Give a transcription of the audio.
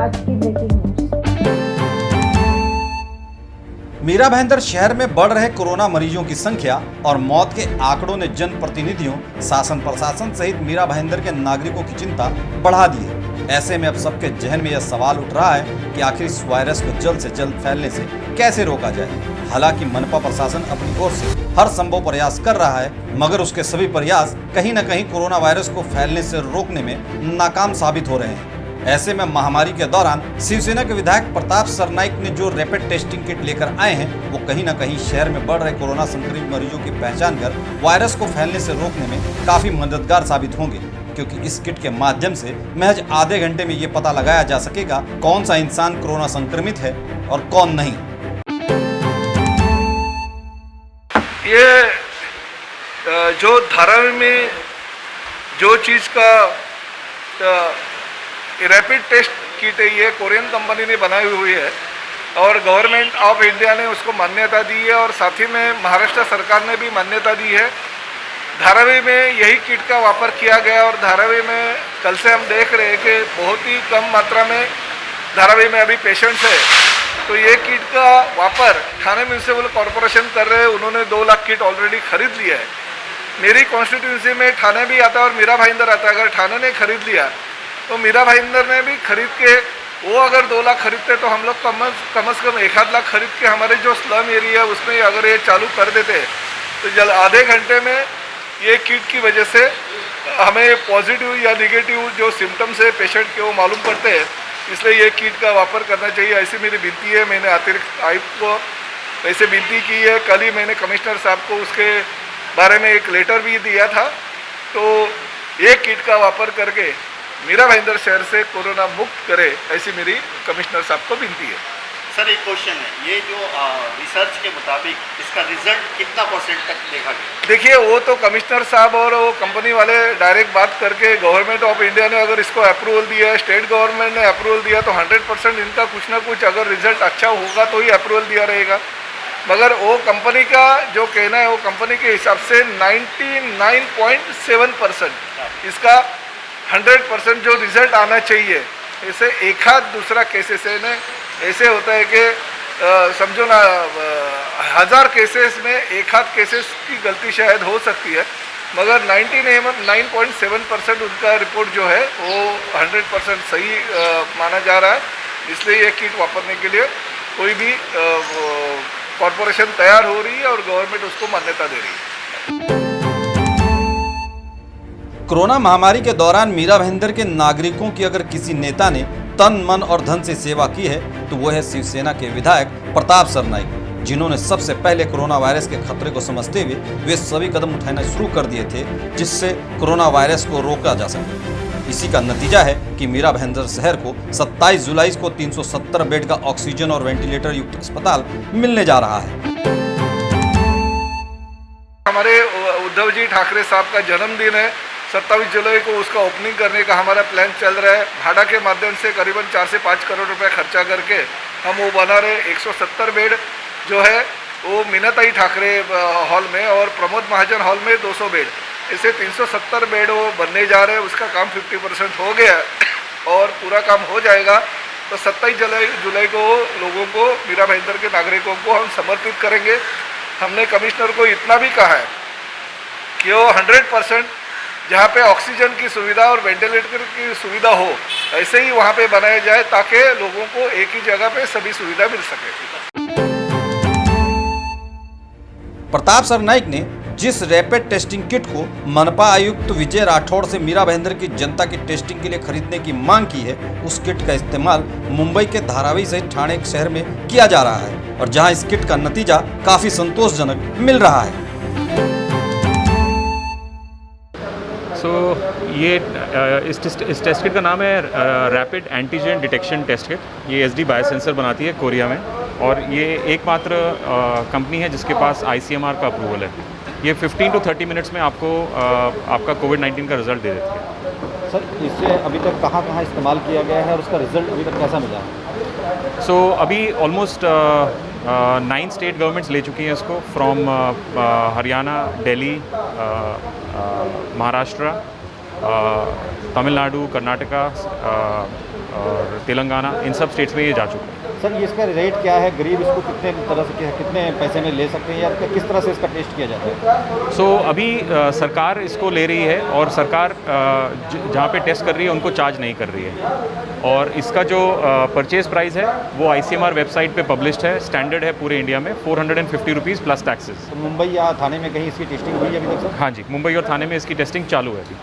आज की breaking news. Meera Bhayandar शहर में बढ़ रहे कोरोना मरीजों की संख्या और मौत के आंकड़ों ने जनप्रतिनिधियों, शासन प्रशासन सहित मीरा भाईंदर के नागरिकों की चिंता बढ़ा दी है। ऐसे में अब सबके जहन में यह सवाल उठ रहा है कि आखिर इस वायरस को जल्द से जल्द फैलने से कैसे रोका जाए। हालांकि मनपा प्रशासन अपनी ओर से हर संभव प्रयास कर रहा है, मगर उसके सभी प्रयास कहीं न कहीं कोरोना वायरस को फैलने से रोकने में नाकाम साबित हो रहे हैं। ऐसे में महामारी के दौरान शिवसेना के विधायक प्रताप सरनाइक ने जो रैपिड टेस्टिंग किट लेकर आए हैं, वो कहीं न कहीं शहर में बढ़ रहे कोरोना संक्रमित मरीजों की पहचान कर वायरस को फैलने से रोकने में काफी मददगार साबित होंगे, क्योंकि इस किट के माध्यम से महज आधे घंटे में ये पता लगाया जा सकेगा कौन सा इंसान कोरोना संक्रमित है और कौन नहीं। ये जो धारावी में जो चीज़ का रैपिड टेस्ट किट है, ये कोरियन कंपनी ने बनाई हुई है और गवर्नमेंट ऑफ इंडिया ने उसको मान्यता दी है और साथ ही में महाराष्ट्र सरकार ने भी मान्यता दी है। धारावी में यही किट का वापर किया गया और धारावी में कल से हम देख रहे हैं कि बहुत ही कम मात्रा में धारावी में अभी पेशेंट्स है, तो ये किट का वापर ठाणे म्यूनिसिपल कॉरपोरेशन कर रहे हैं। उन्होंने 2 लाख किट ऑलरेडी खरीद लिया है। मेरी कॉन्स्टिट्यूंसी में ठाणे भी आता है और मीरा भाईंदर आता है। अगर ठाणे ने खरीद लिया तो मीरा भाईंदर ने भी खरीद के, वो अगर 2 लाख खरीदते तो हम लोग कम से कम 1 लाख खरीद के हमारे जो स्लम एरिया है उसमें अगर ये चालू कर देते तो आधे घंटे में ये किट की वजह से हमें पॉजिटिव या निगेटिव जो सिम्टम्स है पेशेंट के वो मालूम पड़ते हैं। इसलिए ये किट का वापर करना चाहिए, ऐसी मेरी विनती है। मैंने अतिरिक्त आयुक्त को ऐसे विनती की है। कल ही मैंने कमिश्नर साहब को उसके बारे में एक लेटर भी दिया था। तो ये किट का वापर करके मीरा भाईंदर शहर से कोरोना मुक्त करे, ऐसी मेरी कमिश्नर साहब को विनती है। सर एक क्वेश्चन है, ये जो रिसर्च के मुताबिक इसका रिजल्ट कितना परसेंट तक देखा गया? देखिए, वो तो कमिश्नर साहब और वो कंपनी वाले डायरेक्ट बात करके, गवर्नमेंट ऑफ इंडिया ने अगर इसको अप्रूवल दिया है, स्टेट गवर्नमेंट ने अप्रूवल दिया, तो 100% इनका कुछ ना कुछ अगर रिजल्ट अच्छा होगा तो ही अप्रूवल दिया रहेगा। मगर वो कंपनी का जो कहना है, वो कंपनी के हिसाब से 99.7% इसका 100% जो रिजल्ट आना चाहिए। ऐसे एक आध दूसरा केसेस है ना, ऐसे होता है कि समझो ना 1000 केसेस में एक आध केसेस की गलती शायद हो सकती है, मगर 99.7% उनका रिपोर्ट जो है वो 100% सही माना जा रहा है। इसलिए ये किट वापरने के लिए कोई भी कॉरपोरेशन तैयार हो रही है और गवर्नमेंट उसको मान्यता दे रही है। कोरोना महामारी के दौरान मीरा भाईंदर के नागरिकों की अगर किसी नेता ने तन मन और धन से सेवा की है तो वो है शिवसेना के विधायक प्रताप सरनाइक, जिन्होंने सबसे पहले कोरोना वायरस के खतरे को समझते हुए वे सभी कदम उठाना शुरू कर दिए थे जिससे कोरोना वायरस को रोका जा सके। इसी का नतीजा है कि मीरा भाईंदर शहर को 27 जुलाई को 370 बेड का ऑक्सीजन और वेंटिलेटर युक्त अस्पताल मिलने जा रहा है। हमारे उद्धव जी ठाकरे साहब का जन्मदिन है, 27 जुलाई को उसका ओपनिंग करने का हमारा प्लान चल रहा है। भाड़ा के माध्यम से करीबन 4 से 5 करोड़ रुपए खर्चा करके हम वो बना रहे। 170 बेड जो है वो मीनाताई ठाकरे हॉल में और प्रमोद महाजन हॉल में 200 बेड, ऐसे 370 बेड वो बनने जा रहे हैं। उसका काम 50% हो गया और पूरा काम हो जाएगा तो 27 जुलाई को लोगों को, मीरा भाईंदर के नागरिकों को हम समर्पित करेंगे। हमने कमिश्नर को इतना भी कहा है कि वो 100% जहाँ पे ऑक्सीजन की सुविधा और वेंटिलेटर की सुविधा हो ऐसे ही वहाँ पे बनाया जाए ताकि लोगों को एक ही जगह पे सभी सुविधा मिल सके। प्रताप सरनाइक ने जिस रैपिड टेस्टिंग किट को मनपा आयुक्त विजय राठौड़ से मीरा भाईंदर की जनता की टेस्टिंग के लिए खरीदने की मांग की है, उस किट का इस्तेमाल मुंबई के धारावी सहित ठाणे शहर में किया जा रहा है और जहां इस किट का नतीजा काफी संतोषजनक मिल रहा है। ये इस टेस्ट किट का नाम है rapid antigen detection test kit. ये SD बायोसेंसर बनाती है कोरिया में और ये एकमात्र कंपनी है जिसके पास ICMR का अप्रूवल है। ये 15 to 30 मिनट्स में आपको आपका कोविड-19 का रिजल्ट दे देती है। सर, इसे अभी तक कहाँ कहाँ इस्तेमाल किया गया है और उसका रिजल्ट अभी तक कैसा मिला है? अभी ऑलमोस्ट 9 स्टेट गवर्नमेंट्स ले चुकी हैं इसको, फ्रॉम हरियाणा, दिल्ली, महाराष्ट्र, तमिलनाडु, कर्नाटका, और तेलंगाना, इन सब स्टेट्स में ये जा चुका है। सर ये इसका रेट क्या है, गरीब इसको कितने तरह से कितने पैसे में ले सकते हैं या किस तरह से इसका टेस्ट किया जाता है? सो अभी सरकार इसको ले रही है और सरकार जहाँ पे टेस्ट कर रही है उनको चार्ज नहीं कर रही है, और इसका जो परचेज प्राइस है वो ICMR वेबसाइट पे पब्लिश्ड है, स्टैंडर्ड है पूरे इंडिया में 450 रुपीज़ प्लस टैक्सेस। तो मुंबई या थाने में कहीं इसकी टेस्टिंग हुई है अभी तक सर? हाँ जी, मुंबई और थाने में इसकी टेस्टिंग चालू है अभी।